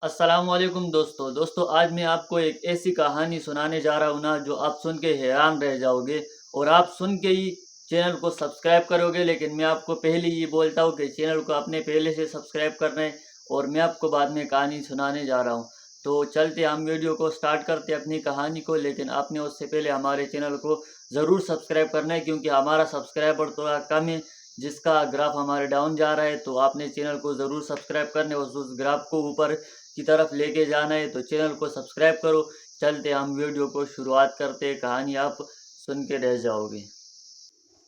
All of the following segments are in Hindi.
अस्सलामुअलैकुम दोस्तों आज मैं आपको एक ऐसी कहानी सुनाने जा रहा हूँ ना जो आप सुन के हैरान रह जाओगे और आप सुन के ही चैनल को सब्सक्राइब करोगे। लेकिन मैं आपको पहले ये बोलता हूँ कि चैनल को आपने पहले से सब्सक्राइब करना है और मैं आपको बाद में कहानी सुनाने जा रहा हूँ। तो चलते हम वीडियो को स्टार्ट करते अपनी कहानी को, लेकिन आपने उससे पहले हमारे चैनल को ज़रूर सब्सक्राइब करना है क्योंकि हमारा सब्सक्राइबर थोड़ा कम है, जिसका ग्राफ हमारे डाउन जा रहा है। तो आपने चैनल को ज़रूर सब्सक्राइब करने और उस ग्राफ को ऊपर की तरफ लेके जाना है, तो चैनल को सब्सक्राइब करो। चलते हम वीडियो को शुरुआत करते हैं, कहानी आप सुन के रह जाओगे।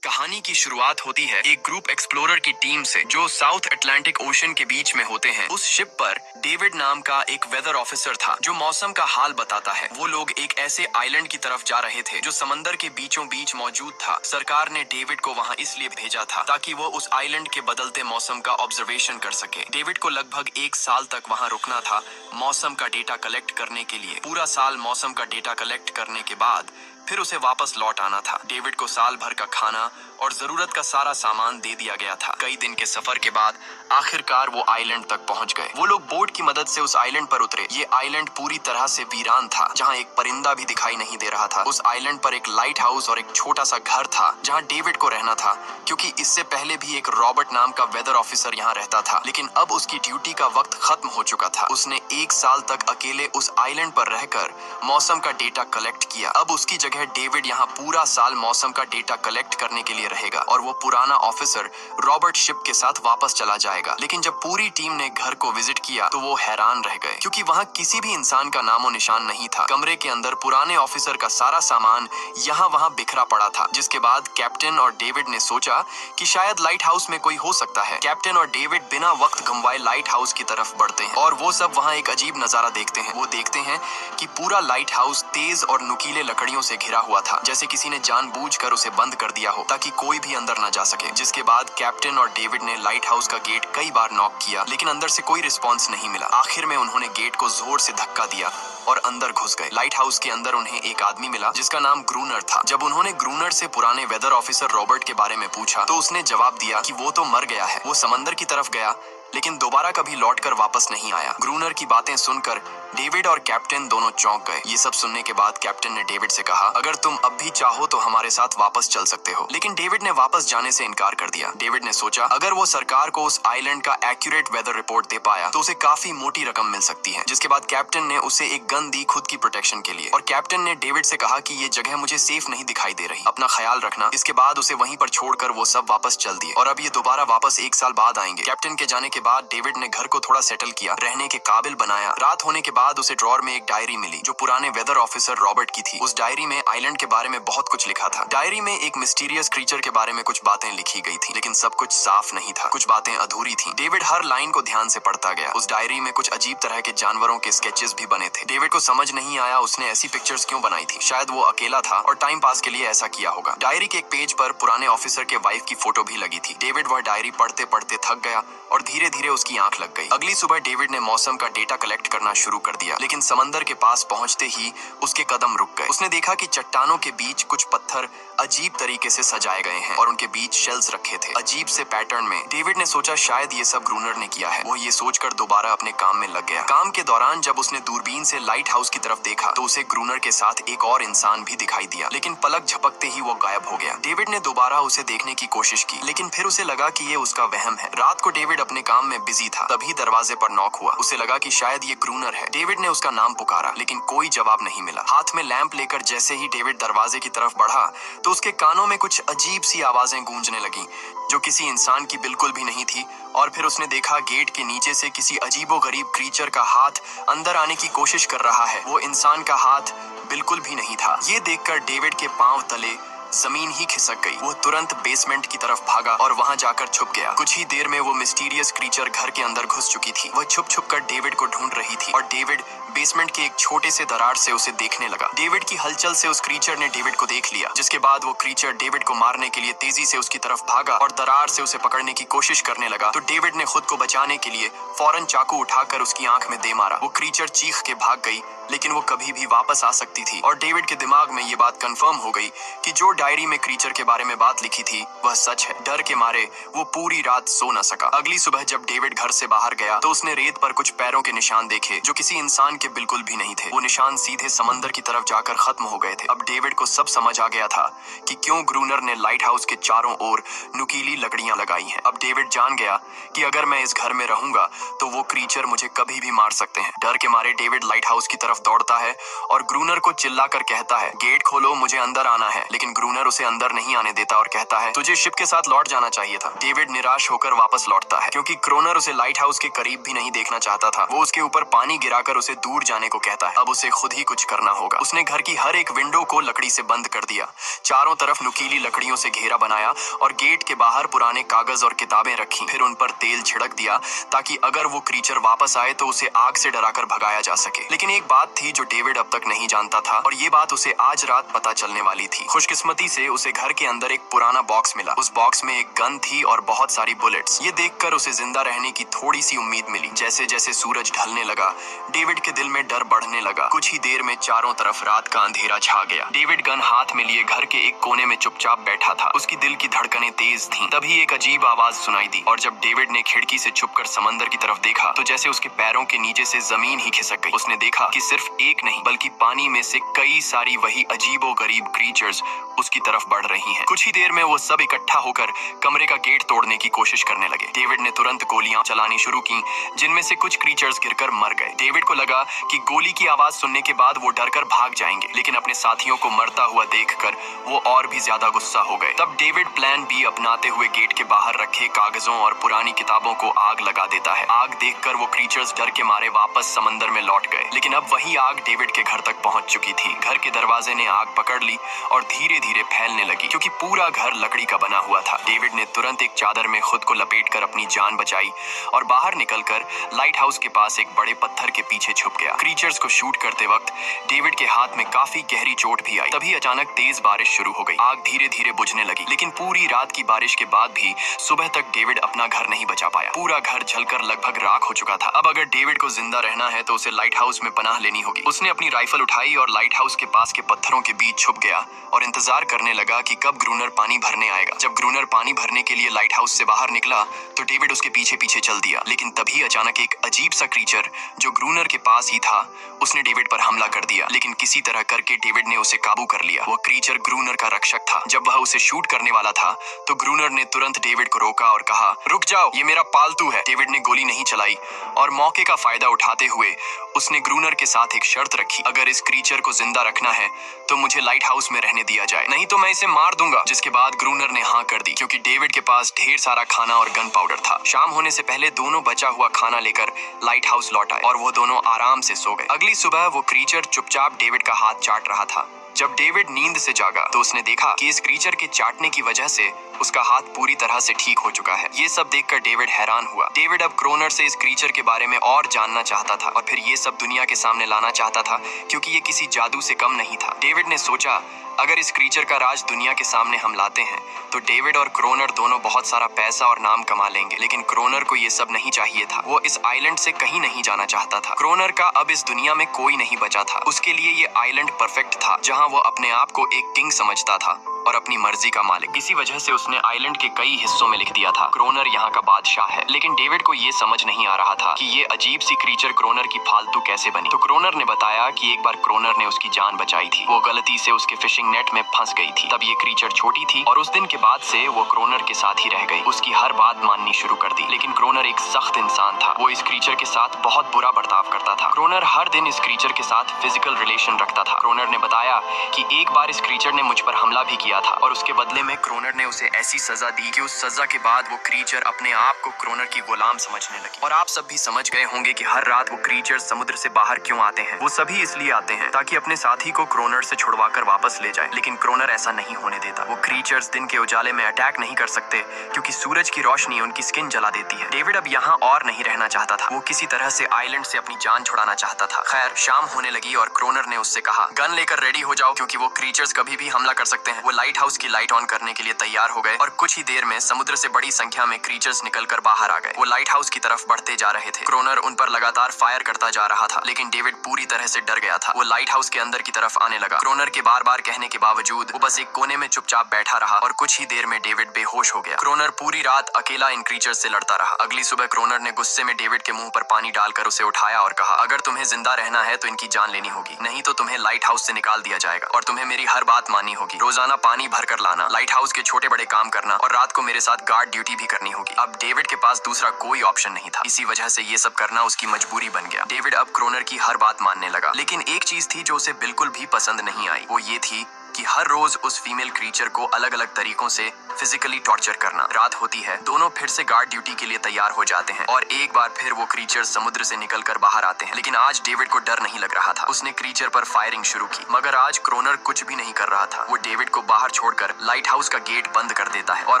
कहानी की शुरुआत होती है एक ग्रुप एक्सप्लोरर की टीम से जो साउथ अटलांटिक ओशन के बीच में होते हैं। उस शिप पर डेविड नाम का एक वेदर ऑफिसर था जो मौसम का हाल बताता है। वो लोग एक ऐसे आइलैंड की तरफ जा रहे थे जो समंदर के बीचों बीच मौजूद था। सरकार ने डेविड को वहां इसलिए भेजा था ताकि वो उस आइलैंड के बदलते मौसम का ऑब्जर्वेशन कर सके। डेविड को लगभग 1 साल तक वहां रुकना था मौसम का डेटा कलेक्ट करने के लिए। पूरा साल मौसम का डेटा कलेक्ट करने के बाद फिर उसे वापस लौट आना था। डेविड को साल भर का खाना और जरूरत का सारा सामान दे दिया गया था। कई दिन के सफर के बाद आखिरकार वो आइलैंड तक पहुंच गए। वो लोग बोट की मदद से उस आइलैंड पर उतरे। ये आइलैंड पूरी तरह से वीरान था, जहां एक परिंदा भी दिखाई नहीं दे रहा था। उस आइलैंड पर एक लाइट हाउस और एक छोटा सा घर था जहां डेविड को रहना था, क्योंकि इससे पहले भी एक रॉबर्ट नाम का वेदर ऑफिसर यहाँ रहता था। लेकिन अब उसकी ड्यूटी का वक्त खत्म हो चुका था। उसने 1 साल तक अकेले उस आइलैंड पर रहकर मौसम का डेटा कलेक्ट किया। अब उसकी जगह डेविड यहाँ पूरा साल मौसम का डेटा कलेक्ट करने के लिए रहेगा और वो पुराना ऑफिसर रॉबर्ट शिप के साथ वापस चला जाएगा। लेकिन जब पूरी टीम ने घर को विजिट किया तो वो हैरान रह गए, क्योंकि वहाँ किसी भी इंसान का नामो निशान नहीं था। कमरे के अंदर पुराने ऑफिसर का सारा सामान यहाँ वहाँ बिखरा पड़ा था। जिसके बाद कैप्टन और डेविड ने सोचा कि शायद लाइट हाउस में कोई हो सकता है। कैप्टन और डेविड बिना वक्त गंवाए लाइट हाउस की तरफ बढ़ते हैं और वो सब वहाँ एक अजीब नजारा देखते हैं। वो देखते हैं कि पूरा लाइट हाउस तेज और नुकीले लकड़ियों से घिरा हुआ था, जैसे किसी ने जानबूझकर उसे बंद कर दिया हो ताकि कोई भी अंदर न जा सके। जिसके बाद कैप्टन और डेविड ने लाइट हाउस का गेट कई बार नॉक किया, लेकिन अंदर से कोई रिस्पांस नहीं मिला। आखिर में उन्होंने गेट को जोर से धक्का दिया और अंदर घुस गए। लाइट हाउस के अंदर उन्हें एक आदमी मिला जिसका नाम ग्रूनर था। जब उन्होंने ग्रूनर से पुराने वेदर ऑफिसर रॉबर्ट के बारे में पूछा तो उसने जवाब दिया कि वो तो मर गया है। वो समंदर की तरफ गया लेकिन दोबारा कभी लौटकर वापस नहीं आया। ग्रूनर की बातें सुनकर डेविड और कैप्टन दोनों चौंक गए। ये सब सुनने के बाद कैप्टन ने डेविड से कहा, अगर तुम अब भी चाहो तो हमारे साथ वापस चल सकते हो। लेकिन डेविड ने वापस जाने से इनकार कर दिया। डेविड ने सोचा अगर वो सरकार को उस आइलैंड का एक्यूरेट वेदर रिपोर्ट दे पाया तो उसे काफी मोटी रकम मिल सकती है। जिसके बाद कैप्टन ने उसे एक गन दी खुद की प्रोटेक्शन के लिए। और कैप्टन ने डेविड से कहा कि ये जगह मुझे सेफ नहीं दिखाई दे रही, अपना ख्याल रखना। इसके बाद उसे वहीं पर छोड़कर वो सब वापस चल दिए और अब ये दोबारा वापस 1 साल बाद आएंगे। कैप्टन के जाने के बाद डेविड ने घर को थोड़ा सेटल किया, रहने के काबिल बनाया। रात होने के बाद उसे ड्रॉर में एक डायरी मिली जो पुराने वेदर ऑफिसर रॉबर्ट की थी। उस डायरी में आइलैंड के बारे में बहुत कुछ लिखा था। डायरी में एक मिस्टीरियस क्रीचर के बारे में कुछ बातें लिखी गई थी, लेकिन सब कुछ साफ नहीं था। कुछ बातें अधूरी थी। डेविड हर लाइन को ध्यान से पढ़ता गया। उस डायरी में कुछ अजीब तरह के जानवरों के स्केचेस भी बने थे। डेविड को समझ नहीं आया उसने ऐसी पिक्चर्स क्यों बनाई थी। शायद वो अकेला था और टाइम पास के लिए ऐसा किया होगा। डायरी के एक पेज पर पुराने ऑफिसर के वाइफ की फोटो भी लगी थी। डेविड वह डायरी पढ़ते पढ़ते थक गया और धीरे धीरे उसकी आंख लग गई। अगली सुबह डेविड ने मौसम का डेटा कलेक्ट करना शुरू कर दिया, लेकिन समंदर के पास पहुंचते ही उसके कदम रुक गए। उसने देखा कि चट्टानों के बीच कुछ पत्थर अजीब तरीके से सजाए गए हैं और उनके बीच शेल्स रखे थे अजीब से पैटर्न में। डेविड ने सोचा शायद ये सब ग्रूनर ने किया है। वो ये सोचकर दोबारा अपने काम में लग गया। काम के दौरान जब उसने दूरबीन से लाइट हाउस की तरफ देखा तो उसे ग्रूनर के साथ एक और इंसान भी दिखाई दिया, लेकिन पलक झपकते ही वो गायब हो गया। डेविड ने दोबारा उसे देखने की कोशिश की, लेकिन फिर उसे लगा कि ये उसका वहम है। रात को डेविड अपने काम में बिजी था, तभी दरवाजे पर नॉक हुआ। उसे लगा कि शायद ये ग्रूनर है। डेविड ने उसका नाम पुकारा, लेकिन कोई जवाब नहीं मिला। हाथ में लैंप लेकर जैसे ही डेविड दरवाजे की तरफ बढ़ा तो उसके कानों में कुछ अजीब सी आवाजें गूंजने लगी जो किसी इंसान की बिल्कुल भी नहीं थी। और फिर उसने देखा गेट के नीचे से किसी अजीबोगरीब क्रीचर का हाथ अंदर आने की कोशिश कर रहा है। वो इंसान का हाथ बिल्कुल भी नहीं था। ये देखकर डेविड के पांव तले जमीन ही खिसक गई। वो तुरंत बेसमेंट की तरफ भागा और वहां जाकर छुप गया। कुछ ही देर में वो मिस्टीरियस क्रीचर घर के अंदर घुस चुकी थी। वह छुप छुप कर डेविड को ढूंढ रही थी और डेविड बेसमेंट के एक छोटे से दरार से उसे देखने लगा। डेविड की हलचल से उस क्रीचर ने डेविड को देख लिया, जिसके बाद वो क्रीचर डेविड को मारने के लिए तेजी से उसकी तरफ भागा और दरार से उसे पकड़ने की कोशिश करने लगा। तो डेविड ने खुद को बचाने के लिए फौरन चाकू उठाकर उसकी आंख में दे मारा। वो क्रीचर चीख के भाग गई, लेकिन वो कभी भी वापस आ सकती थी और डेविड के दिमाग में ये बात कंफर्म हो गई कि जो डायरी में क्रीचर के बारे में बात लिखी थी वह सच है। डर के मारे वो पूरी रात सो न सका। अगली सुबह जब डेविड घर से बाहर गया तो उसने रेत पर कुछ पैरों के निशान देखे जो किसी इंसान के बिल्कुल भी नहीं थे। वो निशान सीधे समंदर की तरफ जाकर खत्म हो गए थे। अब डेविड को सब समझ आ गया था कि क्यों ग्रूनर ने लाइट हाउस के चारों ओर नुकीली लकड़ियां लगाई हैं। अब डेविड जान गया कि अगर मैं इस घर में रहूंगा तो वो क्रीचर मुझे कभी भी मार सकते हैं। डर के मारे डेविड लाइट हाउस की तरफ दौड़ता है और ग्रूनर को चिल्लाकर कहता है, गेट खोलो, मुझे अंदर आना है। लेकिन ग्रूनर उसे अंदर नहीं आने देता और कहता है, तुझे शिप के साथ लौट जाना चाहिए था। डेविड निराश होकर वापस लौटता है क्योंकि ग्रूनर उसे लाइट हाउस के करीब भी नहीं देखना चाहता था। वो उसके ऊपर पानी गिराकर उसे दूर जाने को कहता है। अब उसे खुद ही कुछ करना होगा। उसने घर की हर एक विंडो को लकड़ी से बंद कर दिया, चारों तरफ नुकीली लकड़ियों से घेरा बनाया और गेट के बाहर पुराने कागज और किताबें रखी। फिर उन पर तेल छिड़क दिया ताकि अगर वो क्रीचर वापस आए तो उसे आग से डराकर भगाया जा सके। लेकिन एक बात थी जो डेविड अब तक नहीं जानता था और ये बात उसे आज रात पता चलने वाली थी। खुशकिस्मती से उसे घर के अंदर एक पुराना बॉक्स मिला। उस बॉक्स में एक गन थी और बहुत सारी बुलेट्स। ये देखकर उसे जिंदा रहने की थोड़ी सी उम्मीद मिली। जैसे जैसे सूरज ढलने लगा डेविड के दिल में डर बढ़ने लगा। कुछ ही देर में चारों तरफ रात का अंधेरा छा गया। डेविड गन हाथ में लिए घर के एक कोने में चुपचाप बैठा था। उसकी दिल की धड़कनें तेज थीं। तभी एक अजीब आवाज सुनाई दी और जब डेविड ने खिड़की से छुपकर समंदर की तरफ देखा तो जैसे उसके पैरों के नीचे से जमीन ही खिसक गई। उसने देखा कि सिर्फ एक नहीं बल्कि पानी में से कई सारी वही अजीबोगरीब क्रीचर्स उसकी तरफ बढ़ रही हैं। कुछ ही देर में वो सब इकट्ठा होकर कमरे का गेट तोड़ने की कोशिश करने लगे। डेविड ने तुरंत गोलियां चलानी शुरू की जिनमें से कुछ क्रीचर्स गिरकर मर गए। डेविड को लगा कि गोली की आवाज सुनने के बाद वो डरकर भाग जाएंगे, लेकिन अपने साथियों को मरता हुआ देखकर वो और भी ज्यादा गुस्सा हो गए। तब डेविड प्लान बी अपनाते हुए गेट के बाहर रखे कागजों और पुरानी किताबों को आग लगा देता है। आग देखकर वो क्रीचर्स डर के मारे वापस समंदर में लौट गए, लेकिन अब वही आग डेविड के घर तक पहुंच चुकी थी। घर के दरवाजे ने आग पकड़ ली और धीरे धीरे फैलने लगी क्योंकि पूरा घर लकड़ी का बना हुआ था। डेविड ने तुरंत एक चादर में खुद को लपेटकर अपनी जान बचाई और बाहर निकलकर लाइट हाउस के पास एक बड़े पत्थर के पीछे छुप गया। क्रीचर्स को शूट करते वक्त डेविड के हाथ में काफी गहरी चोट भी आई। तभी अचानक तेज बारिश शुरू हो गई। आग धीरे धीरे बुझने लगी, लेकिन पूरी रात की बारिश के बाद भी सुबह तक डेविड अपना घर नहीं बचा पाया। पूरा घर जलकर लगभग राख हो चुका था। अब अगर डेविड को जिंदा रहना है तो उसे लाइट हाउस में पनाह लेनी होगी। उसने अपनी राइफल उठाई और लाइट हाउस के पास के पत्थरों के बीच छुप गया और इंतजार करने लगा कि कब ग्रूनर पानी भरने आएगा। जब ग्रूनर पानी भरने के लिए लाइट हाउस से बाहर निकला तो डेविड उसके पीछे पीछे चल दिया, लेकिन तभी अचानक एक अजीब सा क्रीचर जो ग्रूनर के पास ही था उसने डेविड पर हमला कर दिया। लेकिन किसी तरह करके डेविड ने उसे काबू कर लिया। वो क्रीचर ग्रूनर का रक्षक था। जब वह उसे शूट करने वाला था तो ग्रूनर ने तुरंत डेविड को रोका और कहा, रुक जाओ, ये मेरा पालतू है। डेविड ने गोली नहीं चलाई और मौके का फायदा उठाते हुए उसने ग्रूनर के साथ एक शर्त रखी, अगर इस क्रीचर को जिंदा रखना है तो मुझे लाइट हाउस में रहने दिया जाए, नहीं तो मैं इसे मार दूंगा। जिसके बाद ग्रूनर ने हाँ कर दी क्योंकि डेविड के पास ढेर सारा खाना और गन पाउडर था। शाम होने से पहले दोनों बचा हुआ खाना लेकर लाइट हाउस लौट आए और वो दोनों आराम से सो गए। अगली सुबह वो क्रीचर चुपचाप डेविड का हाथ चाट रहा था। जब डेविड नींद से जागा तो उसने देखा कि इस क्रीचर के चाटने की वजह से उसका हाथ पूरी तरह से ठीक हो चुका है। ये सब देखकर डेविड हैरान हुआ। डेविड अब क्रोनर से इस क्रीचर के बारे में और जानना चाहता था और फिर ये सब दुनिया के सामने लाना चाहता था क्योंकि ये किसी जादू से कम नहीं था। डेविड ने सोचा, अगर इस क्रीचर का राज दुनिया के सामने हम लाते हैं तो डेविड और क्रोनर दोनों बहुत सारा पैसा और नाम कमा लेंगे। लेकिन क्रोनर को ये सब नहीं चाहिए था। वो इस आइलैंड से कहीं नहीं जाना चाहता था। क्रोनर का अब इस दुनिया में कोई नहीं बचा था। उसके लिए ये आइलैंड परफेक्ट था जहाँ वो अपने आप को एक किंग समझता था और अपनी मर्जी का मालिक। इसी वजह से उसने आइलैंड के कई हिस्सों में लिख दिया था, क्रोनर यहाँ का बादशाह है। लेकिन डेविड को ये समझ नहीं आ रहा था कि ये अजीब सी क्रीचर क्रोनर की फालतू कैसे बनी। तो क्रोनर ने बताया कि एक बार क्रोनर ने उसकी जान बचाई थी। वो गलती से उसके फिशिंग नेट में फंस गई थी। तब ये क्रीचर छोटी थी और उस दिन के बाद से वो क्रोनर के साथ ही रह गई। उसकी हर बात माननी शुरू कर दी। लेकिन क्रोनर एक सख्त इंसान था। वो इस क्रीचर के साथ बहुत बुरा बर्ताव करता था। क्रोनर हर दिन इस क्रीचर के साथ फिजिकल रिलेशन रखता था। क्रोनर ने बताया कि एक बार इस क्रीचर ने मुझ पर हमला भी किया था और उसके बदले में क्रोनर ने उसे ऐसी सजा दी कि उस सजा के बाद वो क्रीचर अपने आप को क्रोनर की गुलाम समझने लगी। और आप सब भी समझ गए होंगे कि हर रात वो क्रीचर समुद्र से बाहर क्यों आते हैं। वो सभी इसलिए आते हैं ताकि अपने साथी को क्रोनर से छुड़वाकर वापस ले जाए। लेकिन क्रोनर ऐसा नहीं होने देता। वो क्रीचर्स दिन के उजाले में अटैक नहीं कर सकते क्योंकि सूरज की रोशनी उनकी स्किन जला देती है। डेविड अब यहाँ और नहीं रहना चाहता था। वो किसी तरह से आइलैंड से अपनी जान छुड़ाना चाहता था। खैर शाम होने लगी और क्रोनर ने उससे कहा, गन लेकर रेडी हो जाओ क्योंकि वो क्रीचर्स कभी भी हमला कर सकते हैं। वो लाइट हाउस की लाइट ऑन करने के लिए तैयार हो गए और कुछ ही देर में समुद्र से बड़ी संख्या में क्रीचर्स निकलकर बाहर आ गए। वो लाइट हाउस की तरफ बढ़ते जा रहे थे। क्रोनर उन पर लगातार फायर करता जा रहा था, लेकिन डेविड पूरी तरह से डर गया था। वो लाइट हाउस के अंदर की तरफ आने लगा। क्रोनर के बार बार कहने के बावजूद वो बस एक कोने में चुपचाप बैठा रहा और कुछ ही देर में डेविड बेहोश हो गया। क्रोनर पूरी रात अकेला इन क्रीचर्स से लड़ता रहा। अगली सुबह क्रोनर ने गुस्से में डेविड के मुंह पर पानी डालकर उसे उठाया और कहा, अगर तुम्हें जिंदा रहना है तो इनकी जान लेनी होगी, नहीं तो तुम्हें लाइट हाउस से निकाल दिया जाएगा और तुम्हें मेरी हर बात माननी होगी। रोजाना पानी भरकर लाना, लाइट हाउस के छोटे बड़े काम करना और रात को मेरे साथ गार्ड ड्यूटी भी करनी होगी। अब डेविड के पास दूसरा कोई ऑप्शन नहीं था। इसी वजह से ये सब करना उसकी मजबूरी बन गया। डेविड अब क्रोनर की हर बात मानने लगा, लेकिन एक चीज थी जो उसे बिल्कुल भी पसंद नहीं आई। वो ये थी कि हर रोज उस फीमेल क्रीचर को अलग अलग तरीकों से फिजिकली टॉर्चर करना। रात होती है, दोनों फिर से गार्ड ड्यूटी के लिए तैयार हो जाते हैं और एक बार फिर वो क्रीचर समुद्र से निकलकर बाहर आते हैं। लेकिन आज डेविड को डर नहीं लग रहा था। उसने क्रीचर पर फायरिंग शुरू की, मगर आज क्रोनर कुछ भी नहीं कर रहा था। वो डेविड को बाहर छोड़कर लाइट हाउस का गेट बंद कर देता है और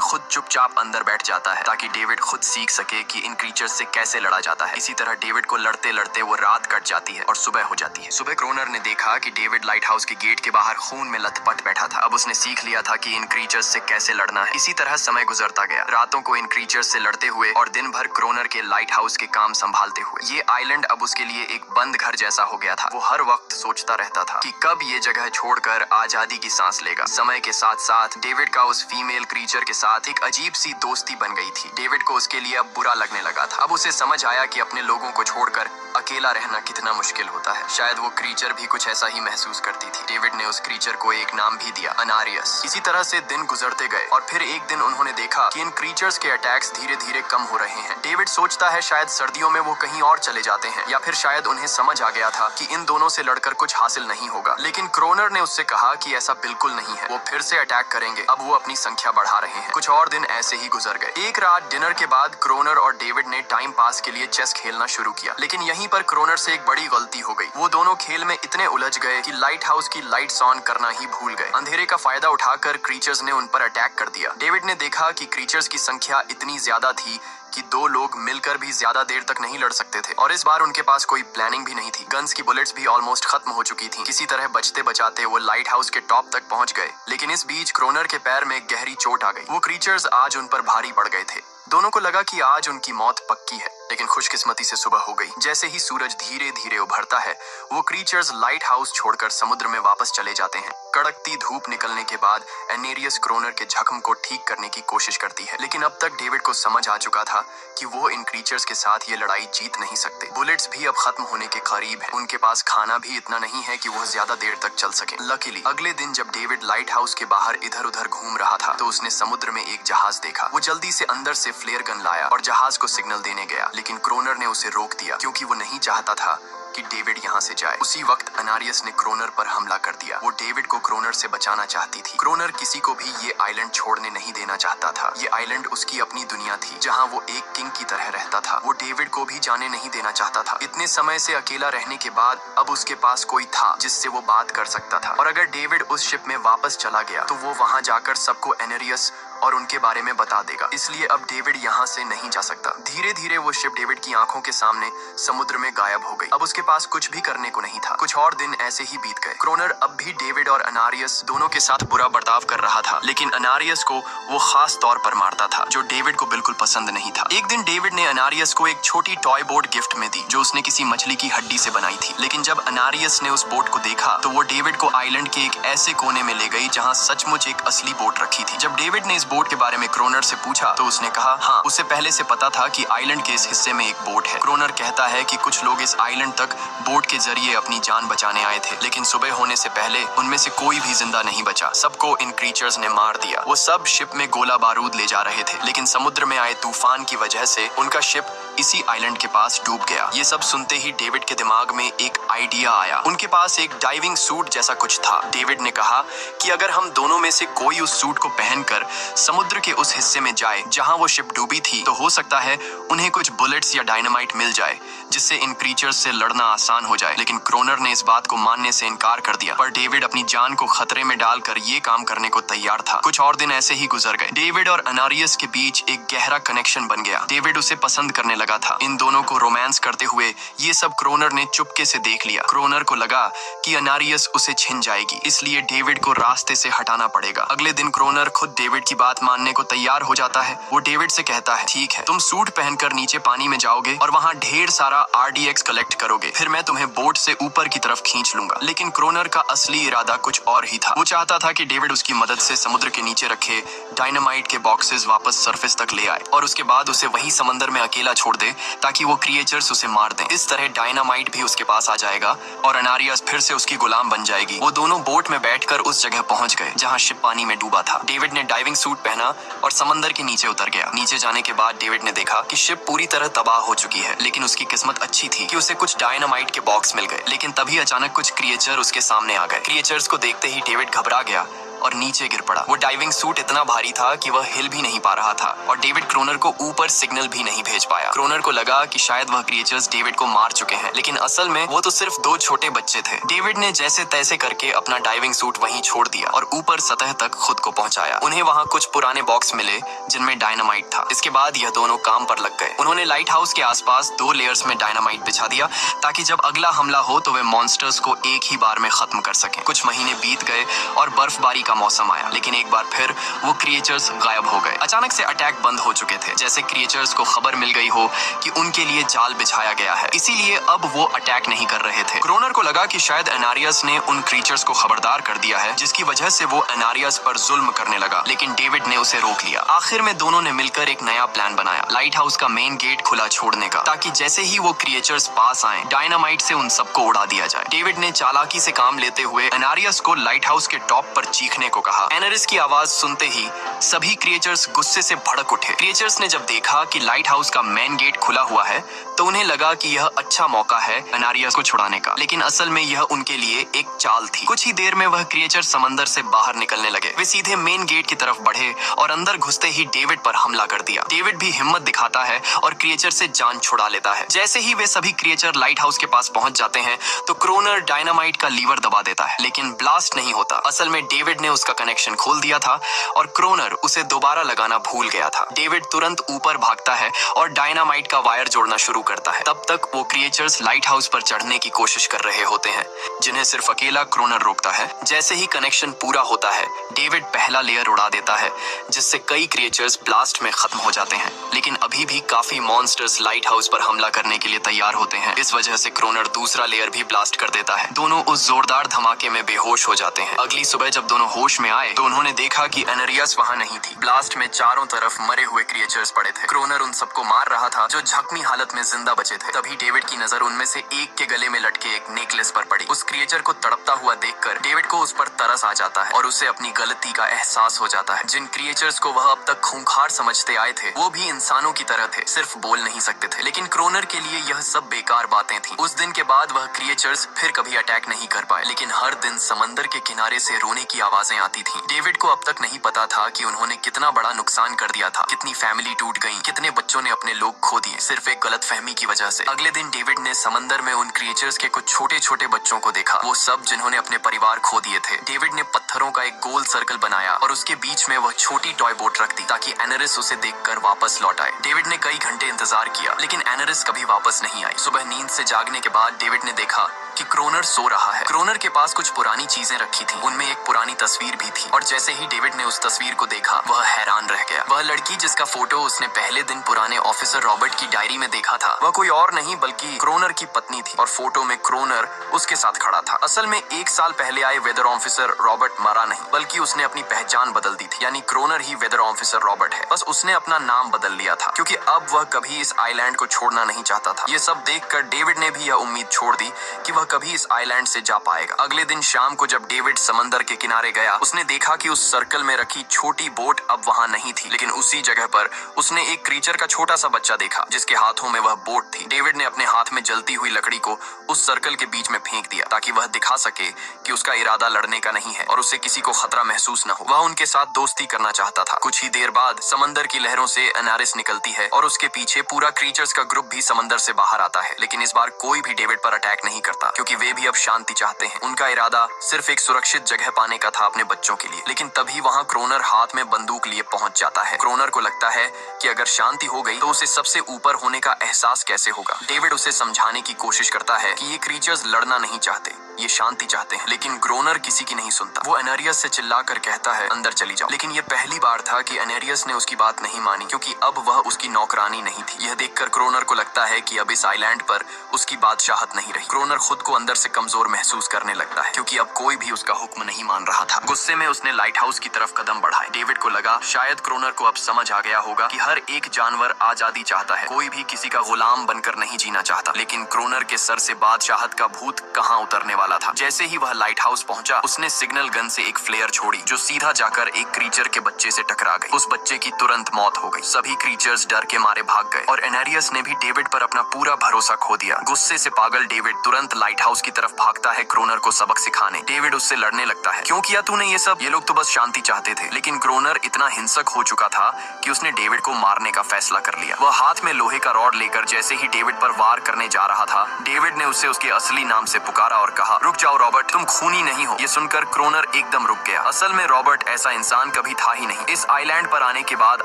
खुद चुपचाप अंदर बैठ जाता है ताकि डेविड खुद सीख सके कि इन क्रीचर्स से कैसे लड़ा जाता है। इसी तरह डेविड को लड़ते लड़ते वो रात कट जाती है और सुबह हो जाती है। सुबह क्रोनर ने देखा कि डेविड लाइट हाउस के गेट के बाहर खून में लथपथ बैठा था। अब उसने सीख लिया था कि इन क्रीचर्स से कैसे लड़ना है। इसी तरह समय गुजरता गया, रातों को इन क्रीचर्स से लड़ते हुए और दिन भर क्रोनर के लाइट हाउस के काम संभालते हुए। ये आइलैंड अब उसके लिए एक बंद घर जैसा हो गया था। वो हर वक्त सोचता रहता था कि कब ये जगह छोड़कर आजादी की सांस लेगा। समय के साथ साथ डेविड का उस फीमेल क्रीचर के साथ एक अजीब सी दोस्ती बन गई थी। डेविड को उसके लिए अब बुरा लगने लगा था। अब उसे समझ आया कि अपने लोगों को छोड़कर अकेला रहना कितना मुश्किल होता है। शायद वो क्रीचर भी कुछ ऐसा ही महसूस करती थी। डेविड ने उस क्रीचर को एक नाम भी दिया, अनारियस। इसी तरह से दिन गुजरते गए और फिर एक दिन उन्होंने देखा कि इन क्रीचर्स के अटैक्स धीरे धीरे कम हो रहे हैं। डेविड सोचता है शायद सर्दियों में वो कहीं और चले जाते हैं या फिर शायद उन्हें समझ आ गया था कि इन दोनों से लड़कर कुछ हासिल नहीं होगा। लेकिन क्रोनर ने उससे कहा कि ऐसा बिल्कुल नहीं है, वो फिर से अटैक करेंगे। अब वो अपनी संख्या बढ़ा रहे हैं। कुछ और दिन ऐसे ही गुजर गए। एक रात डिनर के बाद क्रोनर और डेविड ने टाइम पास के लिए चेस खेलना शुरू किया, लेकिन यहीं पर क्रोनर से एक बड़ी गलती हो गई। वो दोनों खेल में इतने उलझ गए कि लाइट हाउस की लाइट्स ऑन करना ही भूल गए। अंधेरे का फायदा उठाकर क्रीचर्स ने उन पर अटैक कर दिया। डेविड ने देखा कि क्रीचर्स की संख्या इतनी ज्यादा थी कि दो लोग मिलकर भी ज्यादा देर तक नहीं लड़ सकते थे और इस बार उनके पास कोई प्लानिंग भी नहीं थी। गन्स की बुलेट्स भी ऑलमोस्ट खत्म हो चुकी थी। किसी तरह बचते बचाते वो लाइट हाउस के टॉप तक पहुंच गए, लेकिन इस बीच क्रोनर के पैर में गहरी चोट आ गई। वो क्रीचर्स आज उन पर भारी पड़ गए थे। दोनों को लगा कि आज उनकी मौत पक्की है, लेकिन खुशकिस्मती से सुबह हो गई। जैसे ही सूरज धीरे धीरे उभरता है, वो क्रीचर्स लाइट हाउस छोड़कर समुद्र में वापस चले जाते हैं। कड़कती धूप निकलने के बाद एनेरियस क्रोनर के जख्म को ठीक करने की कोशिश करती है, लेकिन अब तक डेविड को समझ आ चुका था कि वो इन क्रीचर्स के साथ ये लड़ाई जीत नहीं सकते। बुलेट्स भी अब खत्म होने के करीब है। उनके पास खाना भी इतना नहीं है कि वो ज्यादा देर तक चल सके। लकीली अगले दिन जब डेविड लाइट हाउस के बाहर इधर उधर घूम रहा था तो उसने समुद्र में एक जहाज देखा। वो जल्दी से अंदर से फ्लेयर गन लाया और जहाज को सिग्नल देने गया, लेकिन क्रोनर ने उसे रोक दिया क्योंकि वो नहीं चाहता था कि डेविड यहाँ से जाए। उसी वक्त अनारियस ने क्रोनर पर हमला कर दिया। वो डेविड को क्रोनर से बचाना चाहती थी। क्रोनर किसी को भी ये आइलैंड छोड़ने नहीं देना चाहता था। ये आइलैंड उसकी अपनी दुनिया थी जहाँ वो एक किंग की तरह रहता था। वो डेविड को भी जाने नहीं देना चाहता था। इतने समय से अकेला रहने के बाद अब उसके पास कोई था जिससे वो बात कर सकता था, और अगर डेविड उस शिप में वापस चला गया तो वो वहाँ जाकर सबको एनेरियस और उनके बारे में बता देगा। इसलिए अब डेविड यहाँ से नहीं जा सकता। धीरे धीरे वो शिप डेविड की आंखों के सामने समुद्र में गायब हो गई। अब उसके पास कुछ भी करने को नहीं था। कुछ और दिन ऐसे ही बीत गए। क्रोनर अब भी डेविड और अनारियस दोनों के साथ बुरा बर्ताव कर रहा था, लेकिन अनारियस को वो खास तौर पर मारता था, जो डेविड को बिल्कुल पसंद नहीं था। एक दिन डेविड ने अनारियस को एक छोटी टॉय बोट गिफ्ट में दी जो उसने किसी मछली की हड्डी से बनाई थी। लेकिन जब अनारियस ने उस बोट को देखा तो वो डेविड को आइलैंड के एक ऐसे कोने में ले गई जहाँ सचमुच एक असली बोट रखी थी। जब डेविड ने इस बोट के बारे में क्रोनर से पूछा तो उसने कहा हाँ, उसे पहले से पता था कि आइलैंड के इस हिस्से में एक बोट है। क्रोनर कहता है कि कुछ लोग इस आइलैंड तक बोट के जरिए अपनी जान बचाने आए थे, लेकिन सुबह होने से पहले उनमें से कोई भी जिंदा नहीं बचा। सबको इन क्रीचर्स ने मार दिया। वो सब शिप में गोला बारूद ले जा रहे थे, लेकिन समुद्र में आए तूफान की वजह से उनका शिप इसी आइलैंड के पास डूब गया। ये सब सुनते ही डेविड के दिमाग में एक आइडिया आया। उनके पास एक डाइविंग सूट जैसा कुछ था। डेविड ने कहा कि अगर हम दोनों में से कोई उस सूट को पहनकर समुद्र के उस हिस्से में जाए जहां वो शिप डूबी थी, तो हो सकता है उन्हें कुछ बुलेट्स या डायनामाइट मिल जाए जिससे इन क्रीचर्स से लड़ना आसान हो जाए। लेकिन क्रोनर ने इस बात को मानने से इनकार कर दिया, पर डेविड अपनी जान को खतरे में डालकर ये काम करने को तैयार था। कुछ और दिन ऐसे ही गुजर गए। डेविड और अनारियस के बीच एक गहरा कनेक्शन बन गया। डेविड उसे पसंद करने लगा था। इन दोनों को रोमांस करते हुए ये सब क्रोनर ने चुपके से देख लिया। क्रोनर को लगा कि अनारियस उसे छिन जाएगी, इसलिए डेविड को रास्ते से हटाना पड़ेगा। अगले दिन क्रोनर खुद डेविड की बात मानने को तैयार हो जाता है। वो डेविड से कहता है, ठीक है, तुम सूट पहनकर नीचे पानी में जाओगे और वहाँ ढेर सारा RDX कलेक्ट करोगे, फिर मैं तुम्हें बोट से ऊपर की तरफ खींच लूंगा। लेकिन क्रोनर का असली इरादा कुछ और ही था। वो चाहता था कि डेविड उसकी मदद से समुद्र के नीचे रखे डायनामाइट के बॉक्सेस वापस सरफेस तक ले आए और उसके बाद उसे वही समंदर में अकेला छोड़ दे ताकि वो क्रिएचर्स उसे मार दें। इस तरह डायनामाइट भी उसके पास आ जाएगा और अनारियस फिर से उसकी गुलाम बन जाएगी। वो दोनों बोट में बैठकर उस जगह पहुंच गए जहां शिप पानी में डूबा था। डेविड ने डाइविंग सूट पहना और समंदर के नीचे उतर गया। नीचे जाने के बाद डेविड ने देखा कि शिप पूरी तरह तबाह हो चुकी है, लेकिन उसकी किस्मत अच्छी थी कि उसे कुछ डायनामाइट के बॉक्स मिल गए। लेकिन तभी अचानक कुछ क्रिएचर उसके सामने आ गए। क्रिएचर्स को देखते ही डेविड घबरा गया और नीचे गिर पड़ा। वो डाइविंग सूट इतना भारी था कि वह हिल भी नहीं पा रहा था और डेविड क्रोनर को ऊपर सिग्नल भी नहीं भेज पाया। क्रोनर को लगा कि शायद वह क्रिएचर्स डेविड को मार चुके हैं, लेकिन असल में वो तो सिर्फ दो छोटे बच्चे थे। डेविड ने जैसे तैसे करके अपना डाइविंग सूट वहीं छोड़ दिया और ऊपर सतह तक खुद को पहुंचाया। उन्हें वहाँ कुछ पुराने बॉक्स मिले जिनमें डायनामाइट था। इसके बाद यह दोनों काम पर लग गए। उन्होंने लाइट हाउस के आसपास 2 लेयर्स में डायनामाइट बिछा दिया ताकि जब अगला हमला हो तो वे मॉन्स्टर्स को एक ही बार में खत्म कर सकें। कुछ महीने बीत गए और बर्फबारी का मौसम आया, लेकिन एक बार फिर वो क्रिएचर्स गायब हो गए। अचानक से अटैक बंद हो चुके थे, जैसे क्रिएचर्स को खबर मिल गई हो कि उनके लिए जाल बिछाया गया है, इसीलिए अब वो अटैक नहीं कर रहे थे। क्रोनर को लगा कि शायद अनारियस ने उन क्रिएचर्स को खबरदार कर दिया है, जिसकी वजह से वो अनारियस पर जुल्म करने लगा, लेकिन डेविड ने उसे रोक लिया। आखिर में दोनों ने मिलकर एक नया प्लान बनाया, लाइट हाउस का मेन गेट खुला छोड़ने का, ताकि जैसे ही वो क्रिएचर्स पास आए डायनामाइट से उन सबको उड़ा दिया जाए। डेविड ने चालाकी से काम लेते हुए अनारियस को लाइट हाउस के टॉप पर चीखने को कहा। एनारिस की आवाज सुनते ही सभी क्रिएचर्स गुस्से से भड़क उठे। क्रिएचर्स ने जब देखा कि लाइट हाउस का मेन गेट खुला हुआ है तो उन्हें लगा कि यह अच्छा मौका है अनारियस को छुड़ाने का, लेकिन असल में यह उनके लिए एक चाल थी। कुछ ही देर में वह क्रिएचर समंदर से बाहर निकलने लगे। वे सीधे मेन गेट की तरफ बढ़े और अंदर घुसते ही डेविड पर हमला कर दिया। डेविड भी हिम्मत दिखाता है और क्रिएचर से जान छुड़ा लेता है। जैसे ही वे सभी क्रिएचर लाइट हाउस के पास पहुंच जाते हैं तो क्रोनर डायनामाइट का लीवर दबा देता है, लेकिन ब्लास्ट नहीं होता। असल में डेविड ने उसका कनेक्शन खोल दिया था और क्रोनर उसे दोबारा लगाना भूल गया था। डेविड तुरंत ऊपर भागता है और डायनामाइट का वायर जोड़ना शुरू करता है। तब तक वो क्रिएचर्स लाइट हाउस पर चढ़ने की कोशिश कर रहे होते हैं, जिन्हें सिर्फ अकेला क्रोनर रोकता है। जैसे ही कनेक्शन पूरा होता है डेविड पहला लेयर उड़ा देता है, जिससे कई क्रिएचर्स ब्लास्ट में खत्म हो जाते हैं, लेकिन अभी भी काफी मॉन्स्टर्स लाइट हाउस पर हमला करने के लिए तैयार होते हैं। इस वजह से क्रोनर दूसरा लेयर भी ब्लास्ट कर देता है। दोनों उस जोरदार धमाके में बेहोश हो जाते हैं। अगली सुबह जब दोनों होश में आए तो उन्होंने देखा कि अनारियस वहाँ नहीं थी। ब्लास्ट में चारों तरफ मरे हुए क्रिएचर्स पड़े थे। क्रोनर उन सबको मार रहा था जो जख्मी हालत में जिंदा बचे थे। तभी डेविड की नजर उनमें से एक के गले में लटके एक नेकलेस पर पड़ी। उस क्रिएचर को तड़पता हुआ देखकर डेविड को उस पर तरस आ जाता है और उसे अपनी गलती का एहसास हो जाता है। जिन क्रिएचर्स को वह अब तक खूंखार समझते आए थे वो भी इंसानों की तरह थे, सिर्फ बोल नहीं सकते थे। लेकिन क्रोनर के लिए यह सब बेकार बातें थी। उस दिन के बाद वह क्रिएचर्स फिर कभी अटैक नहीं कर पाए, लेकिन हर दिन समंदर के किनारे से रोने की आवाजें आती थी। डेविड को अब तक नहीं पता था कि उन्होंने कितना बड़ा नुकसान कर दिया था, कितनी फैमिली टूट गई, कितने बच्चों ने अपने लोग खो दिए, सिर्फ एक गलतफहमी की वजह से। अगले दिन डेविड ने समंदर में उन क्रिएचर्स के कुछ छोटे छोटे बच्चों को देखा, वो सब जिन्होंने अपने परिवार खो दिए थे। डेविड ने पत्थरों का एक गोल सर्कल बनाया और उसके बीच में वह छोटी टॉय बोट रख दी ताकि एनारिस उसे देखकर वापस लौट आए। डेविड ने कई घंटे इंतजार किया, लेकिन एनारिस कभी वापस नहीं आई। सुबह नींद से जागने के बाद डेविड ने देखा कि क्रोनर सो रहा है। क्रोनर के पास कुछ पुरानी चीजें रखी थी, उनमें एक पुरानी तस्वीर भी थी, और जैसे ही डेविड ने उस तस्वीर को देखा वह हैरान रह गया। वह लड़की जिसका फोटो उसने पहले दिन पुराने ऑफिसर रॉबर्ट की डायरी में देखा था, वह कोई और नहीं बल्कि क्रोनर की पत्नी थी, और फोटो में क्रोनर उसके साथ खड़ा था। असल में 1 साल पहले आए वेदर ऑफिसर रॉबर्ट मरा नहीं, बल्कि उसने अपनी पहचान बदल दी थी, यानी क्रोनर ही वेदर ऑफिसर रॉबर्ट है। बस उसने अपना नाम बदल लिया था, क्योंकि अब वह कभी इस आइलैंड को छोड़ना नहीं चाहता था। ये सब देखकर डेविड ने भी यह उम्मीद छोड़ दी कि वह कभी इस आइलैंड से जा पाएगा। अगले दिन शाम को जब डेविड समंदर के किनारे गया, उसने देखा कि उस सर्कल में रखी छोटी बोट अब वहां नहीं थी, लेकिन उसी जगह पर उसने एक क्रीचर का छोटा सा बच्चा देखा जिसके हाथों में वह बोट थी। डेविड ने अपने हाथ में जलती हुई लकड़ी को उस सर्कल के बीच में फेंक दिया ताकि वह दिखा सके कि उसका इरादा लड़ने का नहीं है और उससे किसी को खतरा महसूस न हो। वह उनके साथ दोस्ती करना चाहता था। कुछ ही देर बाद समंदर की लहरों से एनारिस निकलती है और उसके पीछे पूरा क्रीचर्स का ग्रुप भी समंदर से बाहर आता है, लेकिन इस बार कोई भी डेविड पर अटैक नहीं करता क्योंकि वे भी अब शांति चाहते हैं। उनका इरादा सिर्फ एक सुरक्षित जगह पाने का था अपने बच्चों के लिए। लेकिन तभी वहां क्रोनर हाथ में बंदूक लिए पहुंच जाता है। क्रोनर को लगता है कि अगर शांति हो गई तो उसे सबसे ऊपर होने का एहसास कैसे होगा। डेविड उसे समझाने की कोशिश करता है कि ये क्रीचर्स लड़ना नहीं चाहते, ये शांति चाहते हैं, लेकिन ग्रोनर किसी की नहीं सुनता। वो एनेरियस से चिल्लाकर कहता है अंदर चली जाओ, लेकिन ये पहली बार था कि एनेरियस ने उसकी बात नहीं मानी क्योंकि अब वह उसकी नौकरानी नहीं थी। यह देखकर क्रोनर को लगता है कि अब इस आइलैंड पर उसकी बादशाहत नहीं रही। क्रोनर खुद को अंदर से कमजोर महसूस करने लगता है क्योंकि अब कोई भी उसका हुक्म नहीं मान रहा था। गुस्से में उसने लाइट हाउस की तरफ कदम बढ़ाए। डेविड को लगा शायद क्रोनर को अब समझ आ गया होगा कि हर एक जानवर आजादी चाहता है, कोई भी किसी का गुलाम बनकर नहीं जीना चाहता। लेकिन क्रोनर के सर से बादशाहत का भूत कहाँ उतरने वाला था। जैसे ही वह लाइट हाउस पहुंचा, उसने सिग्नल गन से एक फ्लेयर छोड़ी जो सीधा जाकर एक क्रीचर के बच्चे से टकरा गई। उस बच्चे की तुरंत मौत हो गई। सभी क्रीचर्स डर के मारे भाग गए और एनेरियस ने भी डेविड पर अपना पूरा भरोसा खो दिया। गुस्से से पागल डेविड तुरंत लाइट हाउस की तरफ भागता है क्रोनर को सबक सिखाने। डेविड उससे लड़ने लगता है, क्यों किया तूने ये सब? ये लोग तो बस शांति चाहते थे। लेकिन क्रोनर इतना हिंसक हो चुका था कि उसने डेविड को मारने का फैसला कर लिया। वह हाथ में लोहे का रॉड लेकर जैसे ही डेविड पर वार करने जा रहा था, डेविड ने उसे उसके असली नाम से पुकारा और कहा, रुक जाओ रॉबर्ट, तुम खूनी नहीं हो। ये सुनकर क्रोनर एकदम रुक गया। असल में रॉबर्ट ऐसा इंसान कभी था ही नहीं। इस आइलैंड पर आने के बाद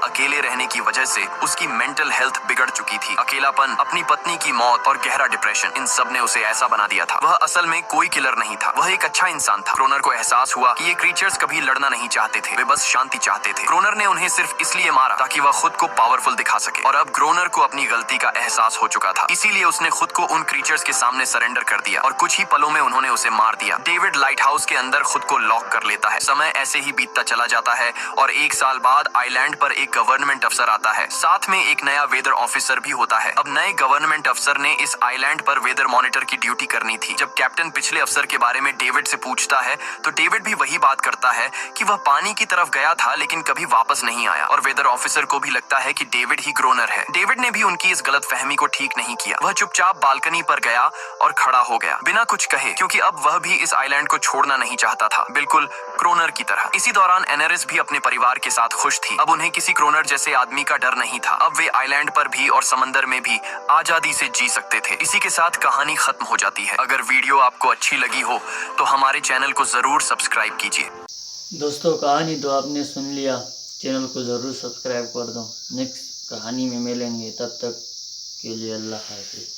अकेले रहने की वजह से उसकी मेंटल हेल्थ बिगड़ चुकी थी। अकेलापन, अपनी पत्नी की मौत और गहरा डिप्रेशन, इन सब ने उसे ऐसा बना दिया था। वह असल में कोई किलर नहीं था, वह एक अच्छा इंसान था। क्रोनर को एहसास हुआ कि ये क्रीचर्स कभी लड़ना नहीं चाहते थे, वे बस शांति चाहते थे। क्रोनर ने उन्हें सिर्फ इसलिए मारा ताकि वह खुद को पावरफुल दिखा सके और अब क्रोनर को अपनी गलती का एहसास हो चुका था। इसीलिए उसने खुद को उन क्रीचर्स के सामने सरेंडर कर दिया और कुछ ही पलों में उन्होंने उसे मार दिया। डेविड लाइट हाउस के अंदर खुद को लॉक कर लेता है। समय ऐसे ही बीतता चला जाता है और 1 साल बाद आइलैंड पर एक गवर्नमेंट अफसर आता है, साथ में एक नया वेदर ऑफिसर भी होता है। अब नए गवर्नमेंट अफसर ने इस आइलैंड पर वेदर मॉनिटर की ड्यूटी करनी थी। जब कैप्टन पिछले अफसर के बारे में डेविड से पूछता है तो डेविड भी वही बात करता है कि वह पानी की तरफ गया था लेकिन कभी वापस नहीं आया और वेदर ऑफिसर को भी लगता है कि डेविड ही क्रोनर है। डेविड ने भी उनकी इस गलतफहमी को ठीक नहीं किया। वह चुपचाप बालकनी पर गया और खड़ा हो गया बिना कुछ कहे, क्योंकि अब वह भी इस आइलैंड को छोड़ना नहीं चाहता था, बिल्कुल क्रोनर की तरह। इसी दौरान एनेरिस भी अपने परिवार के साथ खुश थी। अब उन्हें किसी क्रोनर जैसे आदमी का डर नहीं था। अब वे आइलैंड पर भी और समंदर में भी आजादी से जी सकते थे। इसी के साथ कहानी खत्म हो जाती है। अगर वीडियो आपको अच्छी लगी हो तो हमारे चैनल को जरूर सब्सक्राइब कीजिए। दोस्तों कहानी तो आपने सुन लिया, चैनल को ज़रूर सब्सक्राइब कर दो। नेक्स्ट कहानी में मिलेंगे, तब तक के लिए अल्लाह हाफ़िज़।